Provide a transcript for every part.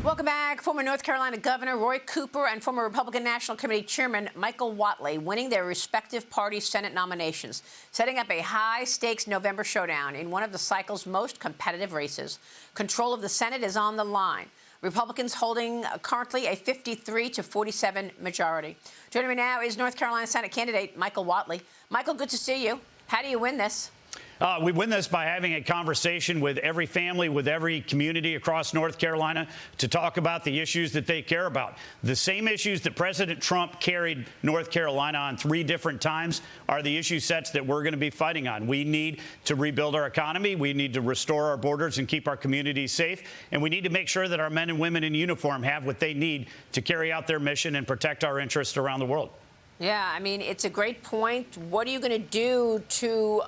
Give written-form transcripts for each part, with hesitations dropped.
Welcome back. Former North Carolina Governor Roy Cooper and former Republican National Committee Chairman Michael Whatley winning their respective party Senate nominations, setting up a high-stakes November showdown in one of the cycle's most competitive races. Control of the Senate is on the line. Republicans holding currently a 53-47 majority. Joining me now is North Carolina Senate candidate Michael Whatley. Michael, good to see you. How do you win this? We win this by having a conversation with every family, with every community across North Carolina to talk about the issues that they care about. The same issues that President Trump carried North Carolina on 3 different times are the issue sets that we're going to be fighting on. We need to rebuild our economy. We need to restore our borders and keep our communities safe. And we need to make sure that our men and women in uniform have what they need to carry out their mission and protect our interests around the world. Yeah, I mean, it's a great point. What are you going to do to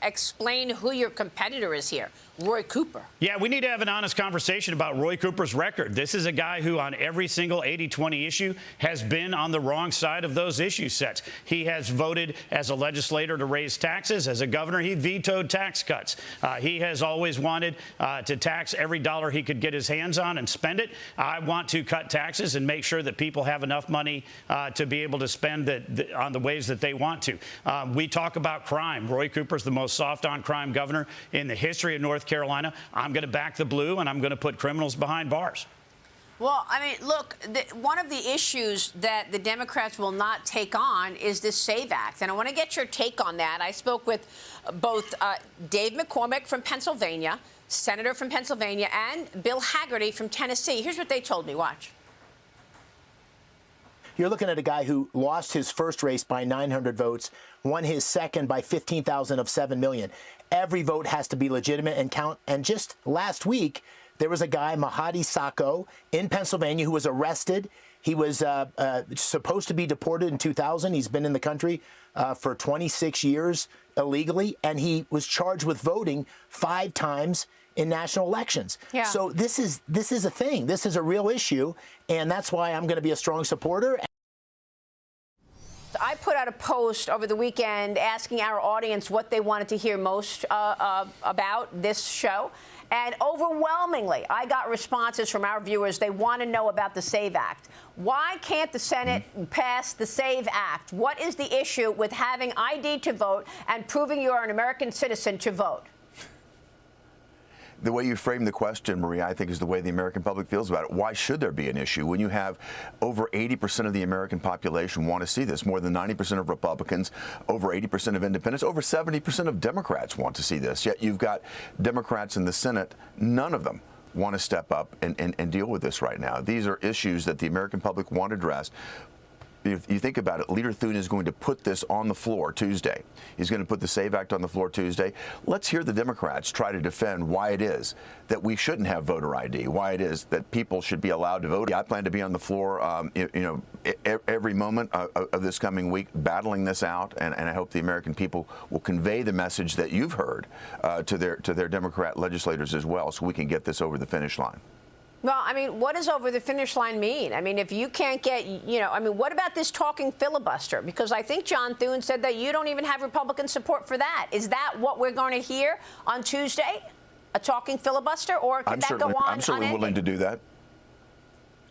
explain who your competitor is here? Roy Cooper. Yeah, we need to have an honest conversation about Roy Cooper's record. This is a guy who on every single 80-20 issue has been on the wrong side of those issue sets. He has voted as a legislator to raise taxes. As a governor, he vetoed tax cuts. He has always wanted to tax every dollar he could get his hands on and spend it. I want to cut taxes and make sure that people have enough money to be able to spend on the ways that they want to. We talk about crime. Roy Cooper's the most soft-on-crime governor in the history of North Carolina. I'm going to back the blue, and I'm going to put criminals behind bars. Well, I mean, look, one of the issues that the Democrats will not take on is this SAVE Act. And I want to get your take on that. I spoke with both Dave McCormick from Pennsylvania, Senator from Pennsylvania, and Bill Hagerty from Tennessee. Here's what they told me. Watch. You're looking at a guy who lost his first race by 900 votes, won his second by 15,000 of 7 million. Every vote has to be legitimate and count. And just last week, there was a guy, Mahadi Sacco, in Pennsylvania who was arrested. He was supposed to be deported in 2000. He's been in the country for 26 years illegally, and he was charged with voting 5 times in national elections. Yeah. So this is a thing. This is a real issue, and that's why I'm going to be a strong supporter. I put out a post over the weekend asking our audience what they wanted to hear most about this show. And overwhelmingly, I got responses from our viewers. They want to know about the SAVE Act. Why can't the Senate pass the SAVE Act? What is the issue with having ID to vote and proving you are an American citizen to vote? The way you frame the question, Maria, I think is the way the American public feels about it. Why should there be an issue when you have over 80% of the American population want to see this? More than 90% of Republicans, over 80% of independents, over 70% of Democrats want to see this. Yet you've got Democrats in the Senate, none of them want to step up and deal with this right now. These are issues that the American public want addressed. If you think about it, Leader Thune is going to put this on the floor Tuesday. He's going to put the SAVE Act on the floor Tuesday. Let's hear the Democrats try to defend why it is that we shouldn't have voter ID, why it is that people should be allowed to vote. I plan to be on the floor, every moment of this coming week, battling this out, and I hope the American people will convey the message that you've heard to their Democrat legislators as well, so we can get this over the finish line. Well, I mean, what does over the finish line mean? I mean, if you can't get, what about this talking filibuster? Because I think John Thune said that you don't even have Republican support for that. Is that what we're going to hear on Tuesday? A talking filibuster? Or could that go on? I'm certainly willing to do that.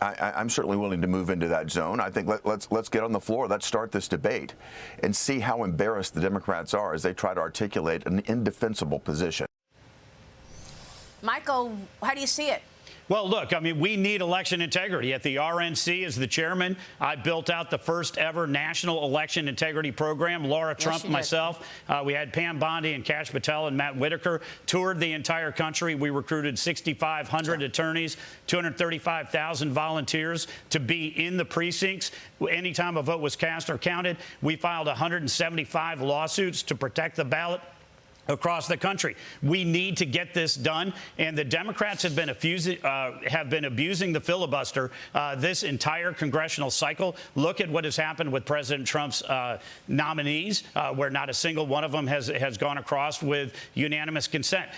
I'm certainly willing to move into that zone. I think let's get on the floor. Let's start this debate and see how embarrassed the Democrats are as they try to articulate an indefensible position. Michael, how do you see it? Well, look, I mean, we need election integrity. At the RNC, as the chairman, I built out the first ever national election integrity program. Laura Trump, myself, we had Pam Bondi and Kash Patel and Matt Whitaker toured the entire country. We recruited 6,500 attorneys, 235,000 volunteers to be in the precincts. Anytime a vote was cast or counted, we filed 175 lawsuits to protect the ballot across the country. We need to get this done, and the Democrats have been abusing the filibuster this entire congressional cycle. Look at what has happened with President Trump's nominees, where not a single one of them has gone across with unanimous consent.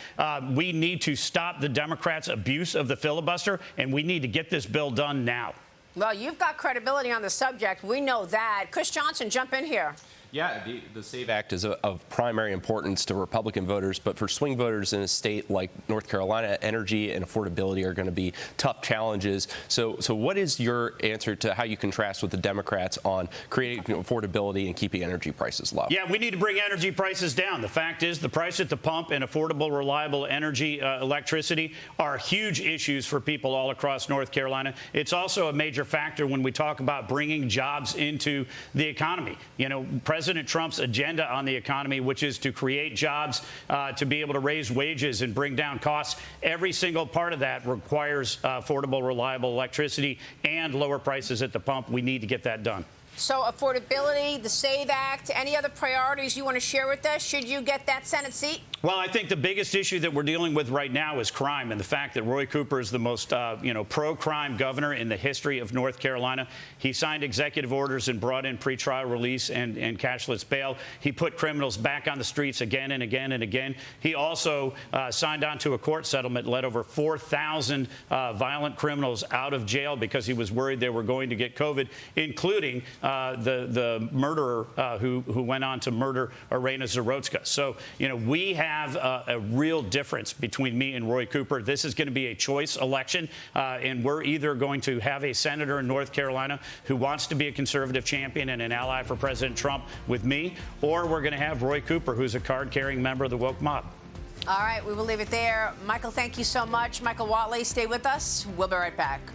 We need to stop the Democrats' abuse of the filibuster, and we need to get this bill done now. Well, you've got credibility on the subject. We know that. Chris Johnson, jump in here. Yeah, the SAVE Act is of primary importance to Republican voters, but for swing voters in a state like North Carolina, energy and affordability are going to be tough challenges. So what is your answer to how you contrast with the Democrats on creating affordability and keeping energy prices low? Yeah, we need to bring energy prices down. The fact is the price at the pump and affordable, reliable energy, electricity are huge issues for people all across North Carolina. It's also a major factor when we talk about bringing jobs into the economy. You know, President Trump's agenda on the economy, which is to create jobs, to be able to raise wages and bring down costs, every single part of that requires affordable, reliable electricity and lower prices at the pump. We need to get that done. So affordability, the SAVE Act, any other priorities you want to share with us should you get that Senate seat? Well, I think the biggest issue that we're dealing with right now is crime, and the fact that Roy Cooper is the most, pro-crime governor in the history of North Carolina. He signed executive orders and brought in pretrial release and cashless bail. He put criminals back on the streets again and again and again. He also signed on to a court settlement, let over 4,000 violent criminals out of jail because he was worried they were going to get COVID, including the murderer who went on to murder Irena Zarotska. So, we have a real difference between me and Roy Cooper. This is going to be a choice election, and we're either going to have a senator in North Carolina who wants to be a conservative champion and an ally for President Trump with me, or we're going to have Roy Cooper, who's a card-carrying member of the woke mob. All right, we will leave it there. Michael, thank you so much. Michael Whatley, stay with us. We'll be right back.